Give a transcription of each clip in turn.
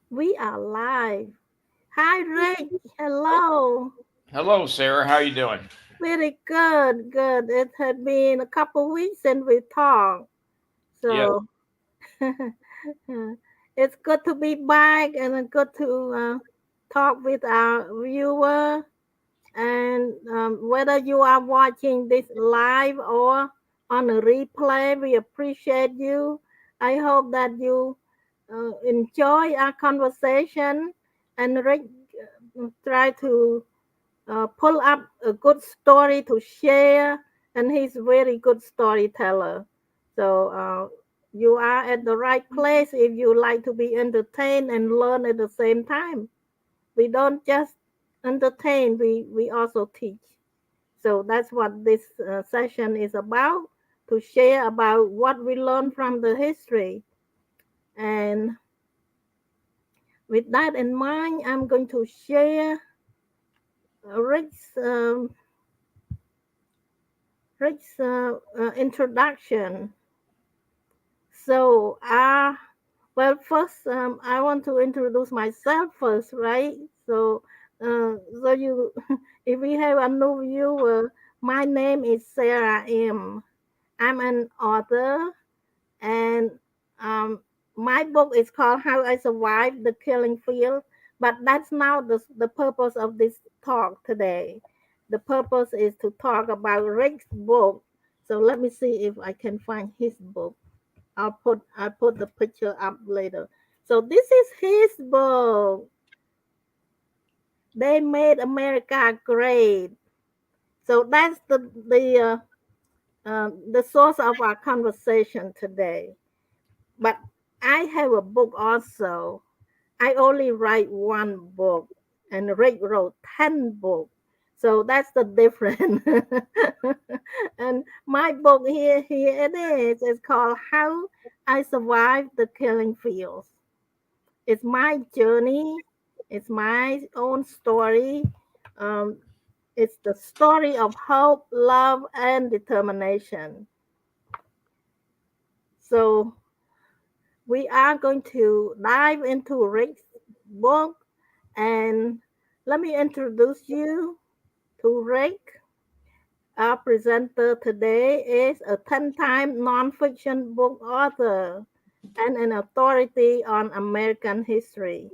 We are live. Hi, Rick. Hello. Hello, Sarah. How are you doing? Very good. Good. It had been a couple weeks since we talked. Yes. So it's good to be back and it's good to talk with our viewer. And whether you are watching this live or on a replay, we appreciate you. I hope that you enjoy our conversation and try to pull up a good story to share. And he's a very good storyteller. So you are at the right place if you like to be entertained and learn at the same time. We don't just entertain, we also teach. So that's what this session is about, to share about what we learn from the history. And with that in mind, I'm going to share Rick's, introduction. So, well, first, I want to introduce myself first, right? So, so you, if we have a new viewer, my name is Sarah M. I'm an author, and um, my book is called How I Survived the Killing Field. But that's not the purpose of this talk today. The purpose is to talk about Rick's book. So let me see if I can find his book. I'll put the picture up later. So this is his book. They made America great. So that's the source of our conversation today. But I have a book also. I only write one book, and Rick wrote 10 books. So that's the difference. And my book here it is. It's called How I Survived the Killing Fields. It's my journey. It's my own story. Um, it's the story of hope, love, and determination. So we are going to dive into Rick's book, and let me introduce you to Rick. Our presenter today is a 10-time nonfiction book author and an authority on American history.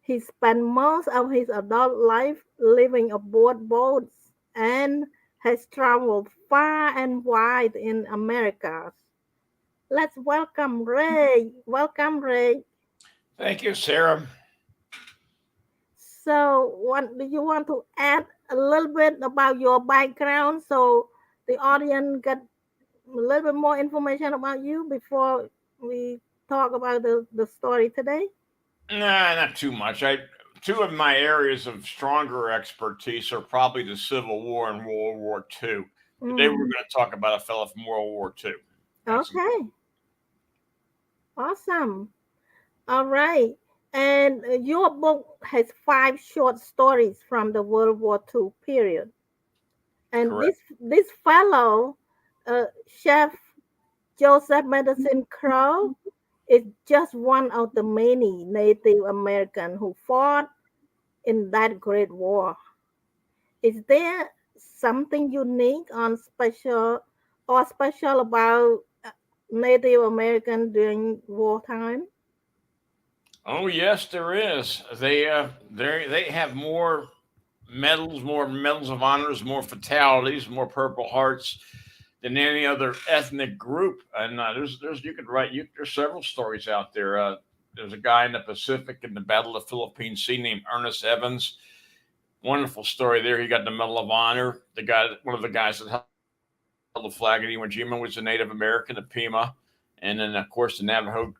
He spent most of his adult life living aboard boats and has traveled far and wide in America. Let's welcome Ray. Welcome, Ray. Thank you, Sarah. So, what do you want to add a little bit about your background so the audience get a little bit more information about you before we talk about the story today? Nah, not too much. Two of my areas of stronger expertise are probably the Civil War and World War II. Today we're Mm, going to talk about a fellow from World War II. That's okay, awesome. All right. And your book has five short stories from the World War II period. And correct. this fellow, Chef Joseph Madison Crow, is just one of the many Native Americans who fought in that great war. Is there something unique on special about Native American during wartime? Oh yes, there is. They have more medals of honors, more fatalities, more Purple Hearts than any other ethnic group. And there's you could write you there's several stories out there. There's a guy in the Pacific in the Battle of the Philippine Sea named Ernest Evans. Wonderful story there. He got the Medal of Honor. One of the guys that held the flag at Iwo Jima was a Native American at Pima, and then of course the Navajo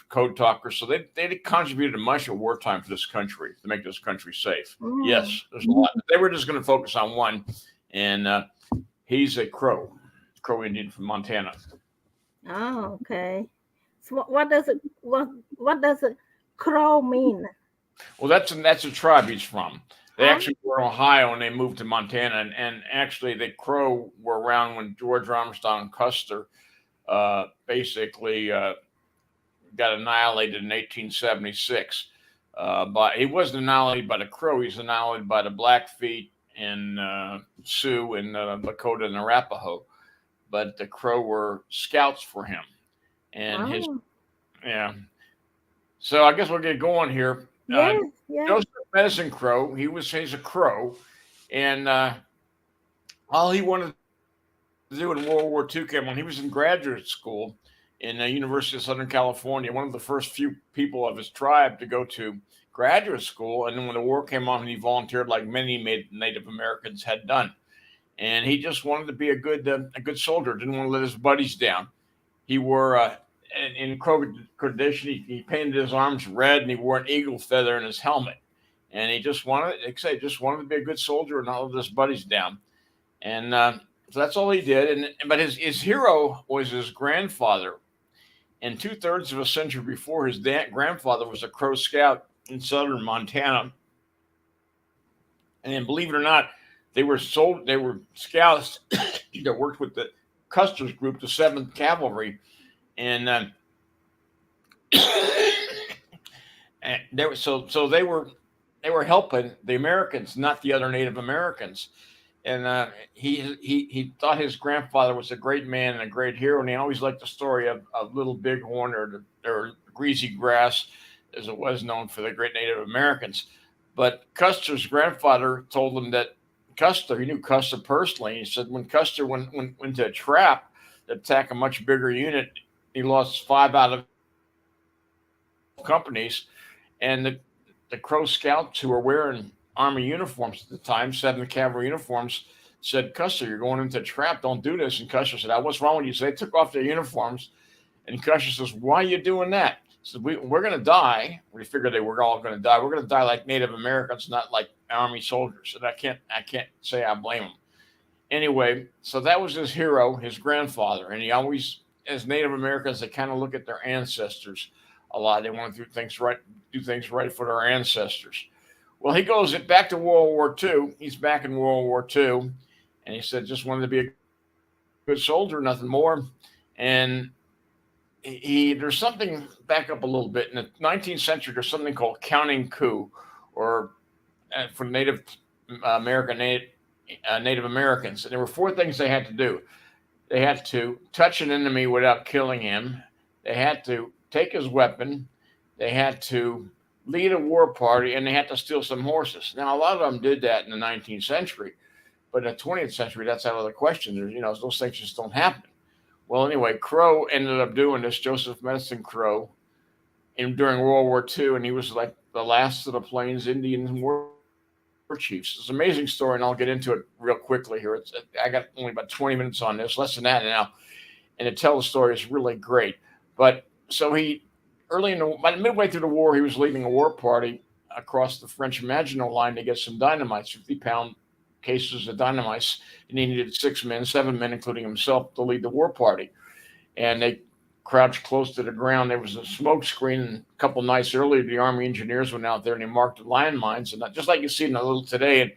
code talkers. So they contributed much at wartime for this country to make this country safe. Yes, Mm. there's a lot. They were just going to focus on one, and he's a Crow Indian from Montana. Oh, okay. So what does it crow mean? Well, that's a tribe he's from. They Oh, actually were in Ohio and they moved to Montana, and actually the Crow were around when George Armstrong Custer basically got annihilated in 1876. But he wasn't annihilated by the Crow. He was annihilated by the Blackfeet and Sioux and Lakota and Arapaho. But the Crow were scouts for him, and his Oh, yeah. So I guess we'll get going here. yes, yes. Joseph Medicine Crow. He's a crow, and all he wanted to do in World War II came when he was in graduate school in the University of Southern California. One of the first few people of his tribe to go to graduate school, and then when the war came on, he volunteered like many Native Americans had done. And he just wanted to be a good soldier. Didn't want to let his buddies down. He wore in Crow tradition. He painted his arms red, and he wore an eagle feather in his helmet. And he just wanted, like I say, just wanted to be a good soldier and not let his buddies down. And so that's all he did. And but his hero was his grandfather. And 2/3 of a century before, his grandfather was a Crow Scout in southern Montana. And then, believe it or not, they were scouts that worked with the Custer's group, the Seventh Cavalry, and and they were so they were helping the Americans, not the other Native Americans. And he thought his grandfather was a great man and a great hero, and he always liked the story of Little Bighorn or Greasy Grass, as it was known for the great Native Americans. But Custer's grandfather told him that he knew Custer personally. He said when Custer went into a trap to attack a much bigger unit, he lost 5 out of 12 companies, and the Crow Scouts who were wearing Army uniforms at the time, 7th Cavalry uniforms, said, Custer, you're going into a trap. Don't do this. And Custer said, what's wrong with you? So they took off their uniforms. And Custer says, why are you doing that? He said, we're going to die. We figured they were all going to die. We're going to die like Native Americans, not like Army soldiers. And I can't say I blame him. Anyway, so that was his hero, his grandfather. And he always, as Native Americans, they kind of look at their ancestors a lot. They want to do things right for their ancestors. Well, he goes back to World War II. He's back in World War II, and he said just wanted to be a good soldier, nothing more. And there's something back up a little bit in the 19th century. There's something called counting coup, or for Native Americans. And there were 4 things they had to do. They had to touch an enemy without killing him. They had to take his weapon. They had to lead a war party, and they had to steal some horses. Now, a lot of them did that in the 19th century, but in the 20th century, that's out of the question. Those things just don't happen. Well, anyway, Crow ended up doing this, Joseph Medicine Crow, during World War II, and he was like the last of the Plains Indian war chiefs. It's an amazing story, and I'll get into it real quickly here. I got only about 20 minutes on this, less than that now, and to tell the story is really great. But so by midway through the war, he was leading a war party across the French Maginot Line to get some dynamites, 50-pound cases of dynamites, and he needed 7 men, including himself, to lead the war party. And they crouched close to the ground. There was a smoke screen, and a couple nights earlier, the Army engineers went out there and they marked the landmines, and just like you see in the little today, and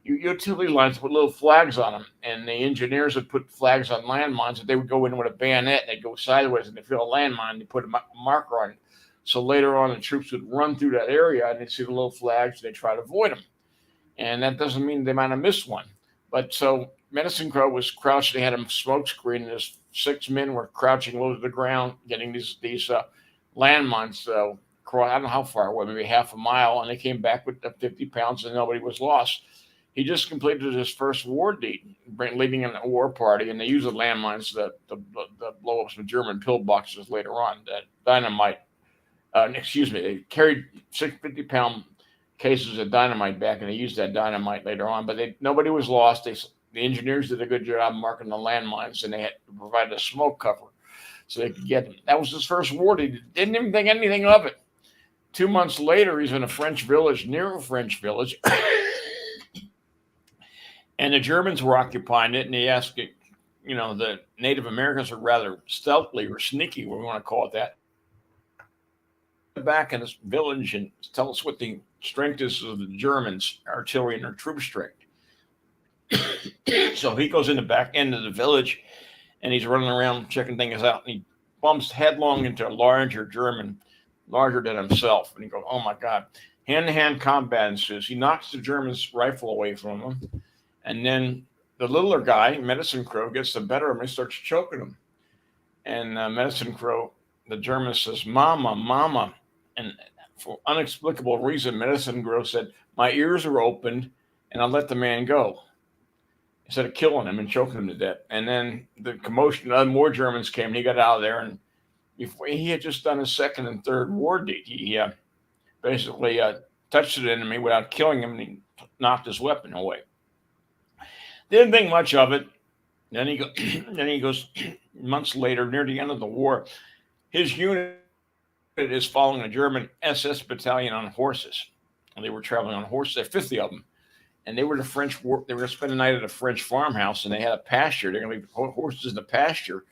utility lines put little flags on them, and the engineers would put flags on landmines, and they would go in with a bayonet, and they'd go sideways, and they feel a landmine, they put a marker on it. So later on, the troops would run through that area, and they'd see the little flags, and they'd try to avoid them. And that doesn't mean they might have missed one. But so Medicine Crow was crouched. They had a smoke screen, and his 6 men were crouching low to the ground, getting these landmines. I don't know how far away, maybe half a mile, and they came back with 50 pounds, and nobody was lost. He just completed his first war deed, leading a war party, and they used the landmines to blow up some German pillboxes later on. That dynamite, they carried 650-pound cases of dynamite back, and they used that dynamite later on. But nobody was lost. The engineers did a good job marking the landmines, and they had to provide a smoke cover so they could get them. That was his first war deed. Didn't even think anything of it. 2 months later, he's in a French village, near a French village. And the Germans were occupying it, and he asked, the Native Americans are rather stealthily or sneaky, what we want to call it that. Back in this village and tell us what the strength is of the Germans, artillery and their troop strength. So he goes in the back end of the village, and he's running around checking things out, and he bumps headlong into a larger German, larger than himself. And he goes, "Oh my God!" Hand-to-hand combat ensues. He knocks the German's rifle away from him, and then the littler guy, Medicine Crow, gets the better of him and starts choking him. And Medicine Crow, the German says, "Mama, Mama," and for unexplicable reason, Medicine Crow said, "My ears are opened, and I let the man go," instead of killing him and choking him to death. And then the commotion, more Germans came, and he got out of there. And before he had just done his second and third war deed, he basically touched an enemy without killing him, and he knocked his weapon away. Didn't think much of it. Then he then he goes months later, near the end of the war, his unit is following a German SS battalion on horses. And they were traveling on horses. There 50 of them, and they were the French war. They were going to spend the night at a French farmhouse, and they had a pasture. They're going to leave horses in the pasture,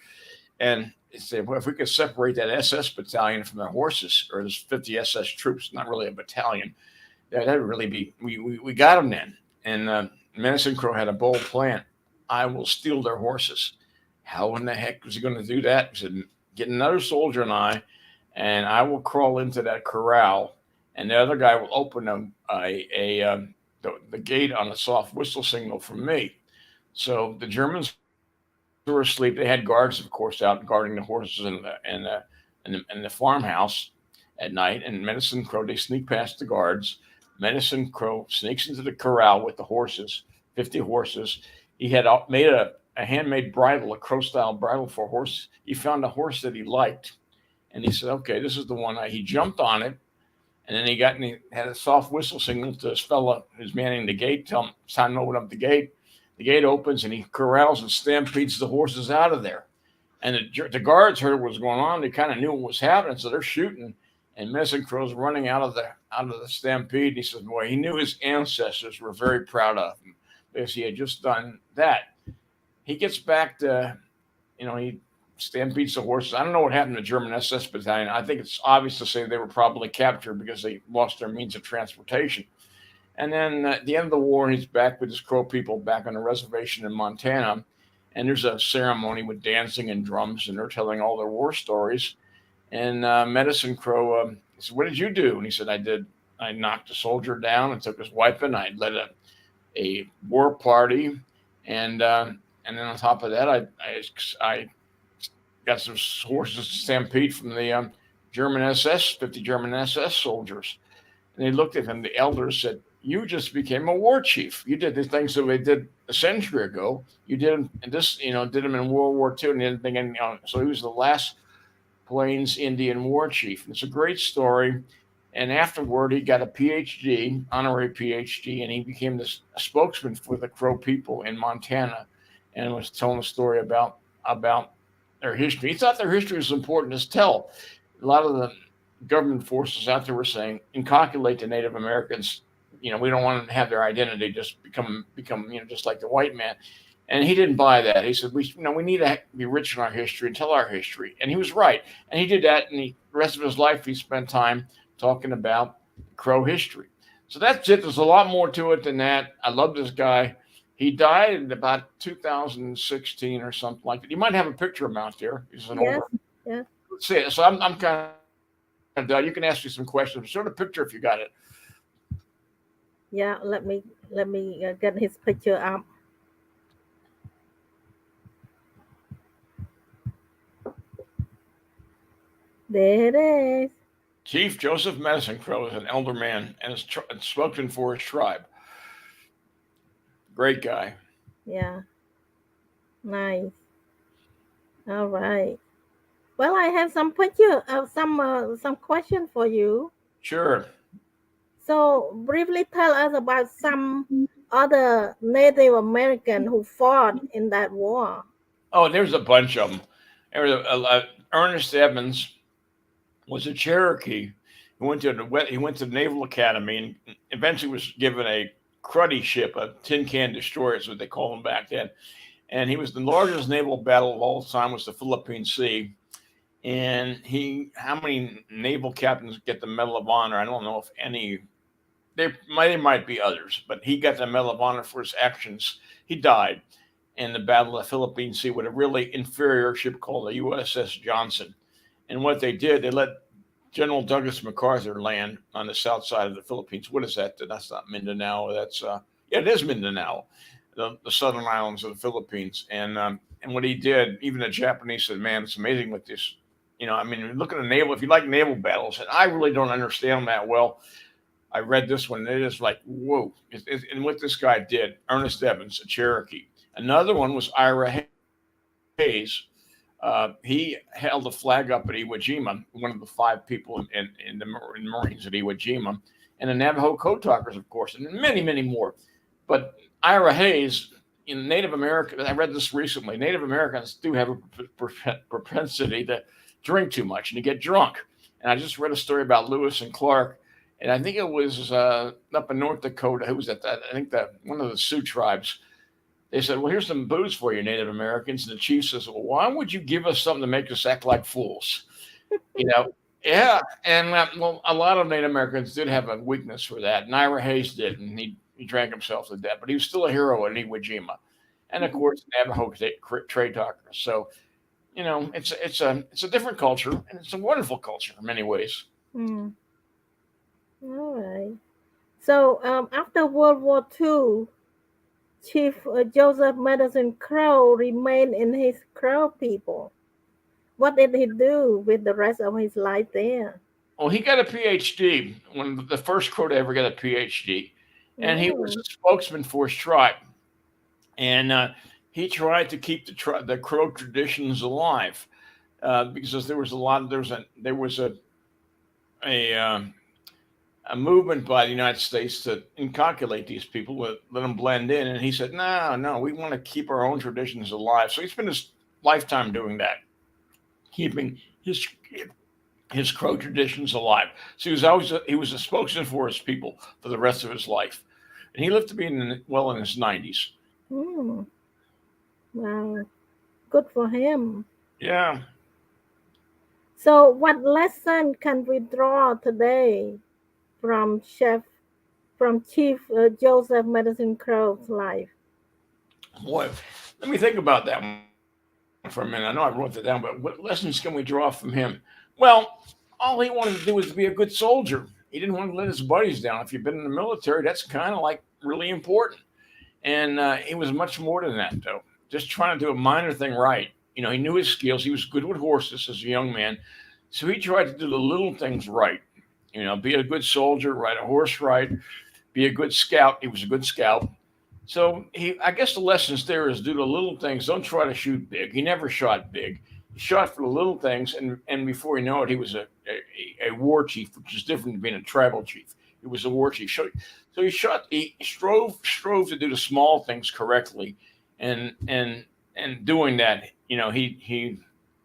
and they said, "Well, if we could separate that SS battalion from the horses, or there's 50 SS troops, not really a battalion, that would really be we got them then." And Medicine Crow had a bold plan. "I will steal their horses." How in the heck was he going to do that? He said, "Get another soldier and I will crawl into that corral, and the other guy will open the gate on a soft whistle signal from me." So the Germans were asleep. They had guards, of course, out guarding the horses in the farmhouse at night. And Medicine Crow, they sneak past the guards. Medicine Crow sneaks into the corral with the horses, 50 horses. He had made a handmade bridle, a crow style bridle for a horse. He found a horse that he liked, and he said, "Okay, this is the one." He jumped on it, and then he had a soft whistle signal to his fella who's manning the gate, tell him it's time to open up the gate. The gate opens, and he corrals and stampedes the horses out of there. And the guards heard what was going on. They kind of knew what was happening, so they're shooting. And Medicine Crow's running out of the stampede. He says, "Boy, he knew his ancestors were very proud of him because he had just done that." He gets back to, he stampedes the horses. I don't know what happened to the German SS battalion. I think it's obvious to say they were probably captured because they lost their means of transportation. And then at the end of the war, he's back with his Crow people back on a reservation in Montana. And there's a ceremony with dancing and drums, and they're telling all their war stories. And Medicine Crow said, "What did you do?" And he said, I knocked a soldier down and took his weapon. I led a war party. And then on top of that, I got some horses stampede from the German SS, 50 German SS soldiers. And they looked at him. The elders said, "You just became a war chief. You did the things that they did a century ago. You did them, and did them in World War II, and didn't think anything on it." So he was the last Plains Indian war chief. And it's a great story. And afterward, he got a PhD, honorary PhD, and he became this spokesman for the Crow people in Montana, and was telling a story about their history. He thought their history was important to tell. A lot of the government forces out there were saying, "Inculcate the Native Americans. We don't want them to have their identity just become just like the white man." And he didn't buy that. He said, we need to be rich in our history and tell our history." And he was right. And he did that. And the rest of his life, he spent time talking about Crow history. So that's it. There's a lot more to it than that. I love this guy. He died in about 2016 or something like that. You might have a picture of him out there. He's an Yes, older. yes. Let's see it. So I'm kind of done. You can ask me some questions. Show the picture if you got it. Yeah, let me get his picture up. There it is. Chief Joseph Medicine Crow is an elder man and is spokesman for his tribe. Great guy. Yeah, nice. All right. Well, I have some picture, some question for you. Sure. So, briefly tell us about some other Native American who fought in that war. Oh, there's a bunch of them. There was Ernest Evans was a Cherokee who went to the Naval Academy and eventually was given a cruddy ship, a tin can destroyer, is what they call them back then. And he was the largest naval battle of all time was the Philippine Sea. And how many naval captains get the Medal of Honor? I don't know if any. There might be others, but he got the Medal of Honor for his actions. He died in the Battle of the Philippine Sea with a really inferior ship called the USS Johnson. And what they did, they let General Douglas MacArthur land on the south side of the Philippines. What is that? That's not Mindanao. That's yeah, it is Mindanao, the southern islands of the Philippines. And what he did, even the Japanese said, "Man, it's amazing what this." I mean, look at the naval. If you like naval battles, and I really don't understand them that well, I read this one. It is like whoa! And what this guy did, Ernest Evans, a Cherokee. Another one was Ira Hayes. He held a flag up at Iwo Jima, one of the five people in the Marines at Iwo Jima, and the Navajo Code Talkers, of course, and many, many more. But Ira Hayes, in Native America, I read this recently. Native Americans do have a propensity to drink too much and to get drunk. And I just read a story about Lewis and Clark, and I think it was up in North Dakota. Who was at that? I think that one of the Sioux tribes. They said, "Well, here's some booze for you, Native Americans." And the chief says, "Well, why would you give us something to make us act like fools?" You know, yeah. And well, a lot of Native Americans did have a weakness for that. And Ira Hayes did, and he drank himself to death. But he was still a hero in Iwo Jima, and of course, Navajo trade talkers. So it's a different culture, and it's a wonderful culture in many ways. Mm. All right. So after World War II, Chief Joseph Madison Crow remained in his Crow people. What did he do with the rest of his life there? Well, he got a PhD, one of the first crow to ever get a PhD, and he was Oh. a spokesman for his tribe. And he tried to keep the crow traditions alive because there was a lot. A a movement by the United States to inculcate these people, let them blend in. And he said, "No, no, we want to keep our own traditions alive." So he spent his lifetime doing that, keeping his crow traditions alive. So he was a spokesman for his people for the rest of his life, and he lived to be well in his 90s. Hmm. Wow. Good for him. Yeah. So, what lesson can we draw today from Chief Joseph Madison Crow's life? Boy, let me think about that one for a minute. I know I wrote that down, but what lessons can we draw from him? Well, all he wanted to do was to be a good soldier. He didn't want to let his buddies down. If you've been in the military, that's kind of like really important. And he was much more than that, though. Just trying to do a minor thing right. He knew his skills. He was good with horses as a young man. So he tried to do the little things right. Be a good soldier, ride a horse right, be a good scout. He was a good scout. So I guess the lessons there is do the little things. Don't try to shoot big. He never shot big. He shot for the little things, and before you know it, he was a war chief, which is different than being a tribal chief. He was a war chief. So he strove to do the small things correctly, and doing that, he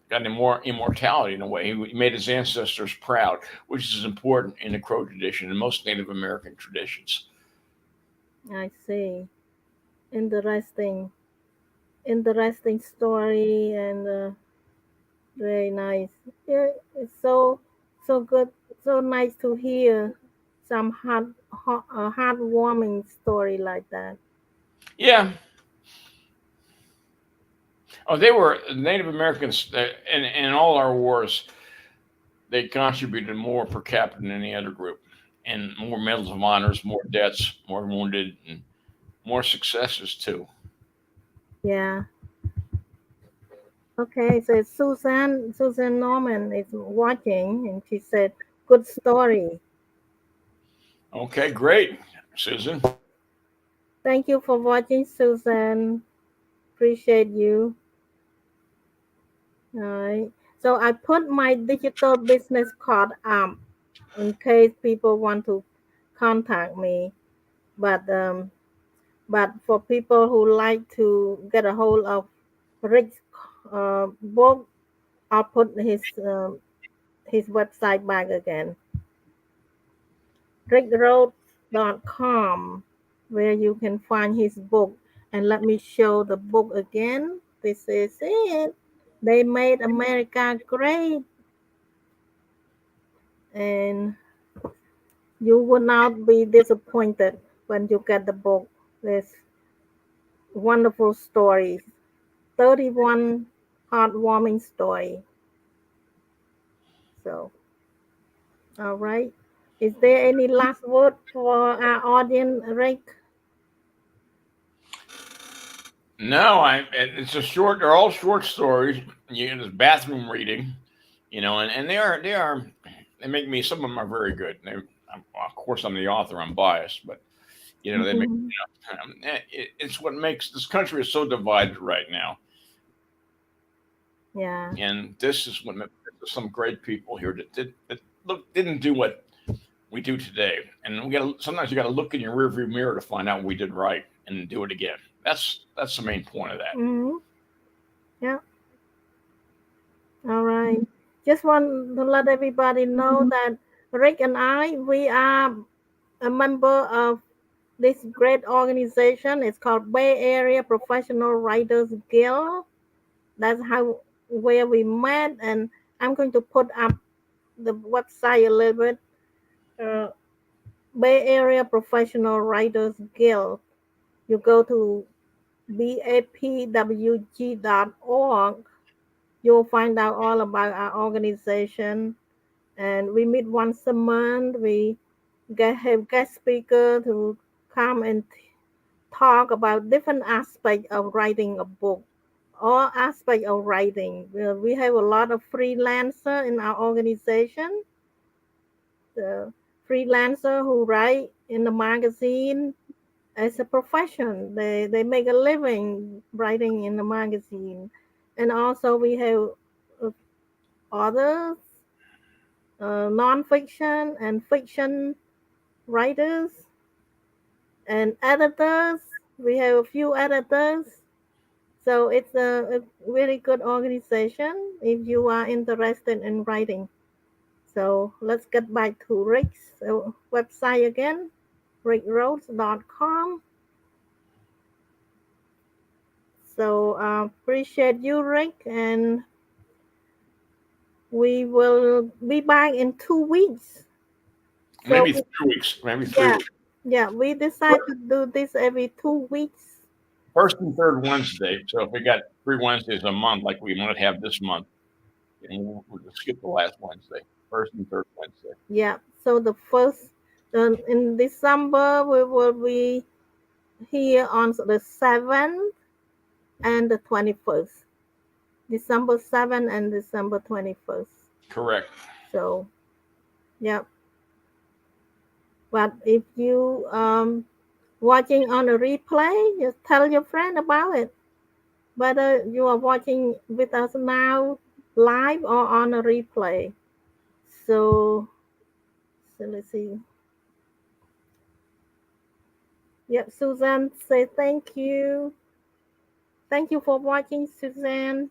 got more immortality in a way. He made his ancestors proud, which is important in the Crow tradition and most Native American traditions. I see. Interesting. Interesting story and very nice. Yeah, it's so good. So nice to hear some heartwarming story like that. Yeah. Oh, they were Native Americans in all our wars. They contributed more per capita than any other group, and more medals of honors, more deaths, more wounded, and more successes too. Yeah. Okay, so Susan Norman is watching and she said, good story. Okay, great, Susan. Thank you for watching, Susan. Appreciate you. All right. So I put my digital business card up in case people want to contact me. But for people who like to get a hold of Rick's book, I'll put his website back again. rickrhodes.com, where you can find his book. And let me show the book again. This is it. They made America great, and you will not be disappointed when you get the book. There's wonderful stories, 31 heartwarming story. So, all right. Is there any last word for our audience, Rick? No, it's a short. They're all short stories. It's bathroom reading, and they make me. Some of them are very good. Of course, I'm the author. I'm biased, but they make. Mhm. It's what makes this country is so divided right now, Yeah. and this is what some great people here that didn't do what we do today. And sometimes you got to look in your rearview mirror to find out what we did right and do it again. That's the main point of that. Hmm. Yeah. All right. Just want to let everybody know that Rick and I, we are a member of this great organization. It's called Bay Area Professional Writers Guild. That's how where we met, and I'm going to put up the website a little bit. Uh, Bay Area Professional Writers Guild. You go to bapwg.org. You'll find out all about our organization, and we meet once a month. We have guest speaker to come and talk about different aspects of writing a book, all aspects of writing. We have a lot of freelancer in our organization, the freelancer who write in the magazine as a profession. They make a living writing in the magazine, and also we have uh, authors, non-fiction and fiction writers, and editors. We have a few editors. So it's a really good organization if you are interested in writing. So let's get back to Rick's website again, rickrhodes.com. So appreciate you, Rick, and we will be back in 2 weeks. So Maybe 3 weeks, maybe three yeah, weeks. yeah, we decide to do this every 2 weeks. First and third Wednesday. So if we got 3 Wednesdays a month, like we might have this month, we'll just skip the last Wednesday. First and third Wednesday. Yeah. So the first in December we will be here on the 7th and the 21st. December 7th and December 21st. Correct. So yeah. But if you watching on a replay, just tell your friend about it. Whether you are watching with us now live or on a replay. So, so let's see. Yep, Suzanne say thank you. Thank you for watching, Suzanne.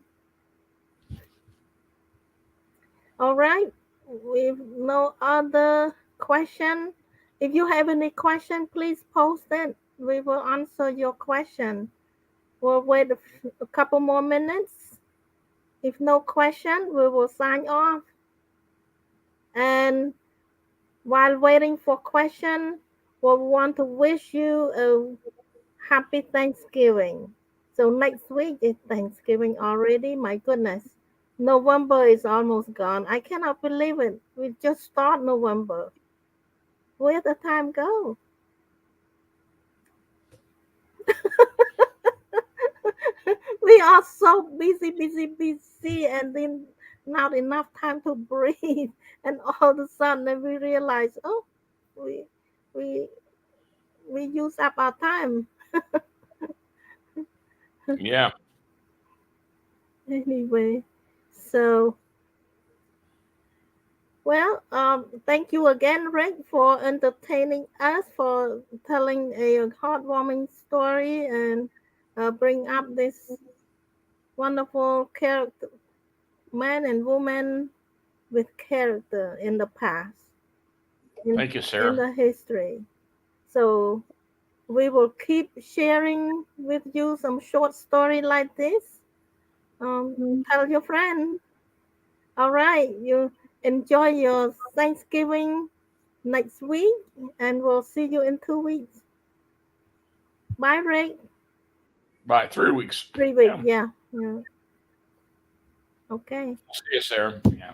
All right. With no other question. If you have any question, please post it. We will answer your question. We'll wait a couple more minutes. If no question, we will sign off. And while waiting for question, we want to wish you a happy Thanksgiving. So next week is Thanksgiving already. My goodness. November is almost gone. I cannot believe it. We just start November. Where the time go? We are so busy, busy, busy, and then not enough time to breathe. And all of a sudden, then we realize, oh, we we we use up our time Yeah. anyway. So, well, thank you again, Rick, for entertaining us, for telling a heartwarming story, and bring up this wonderful character, man and woman with character in the past, in Thank you, in Sarah. the history. So we will keep sharing with you some short story like this. Tell your friend. All right, you enjoy your Thanksgiving next week, and we'll see you in 2 weeks. Bye, Rick. Bye. 3 weeks. 3 weeks, Yeah. yeah, yeah. Okay. See you, Sarah. Yeah.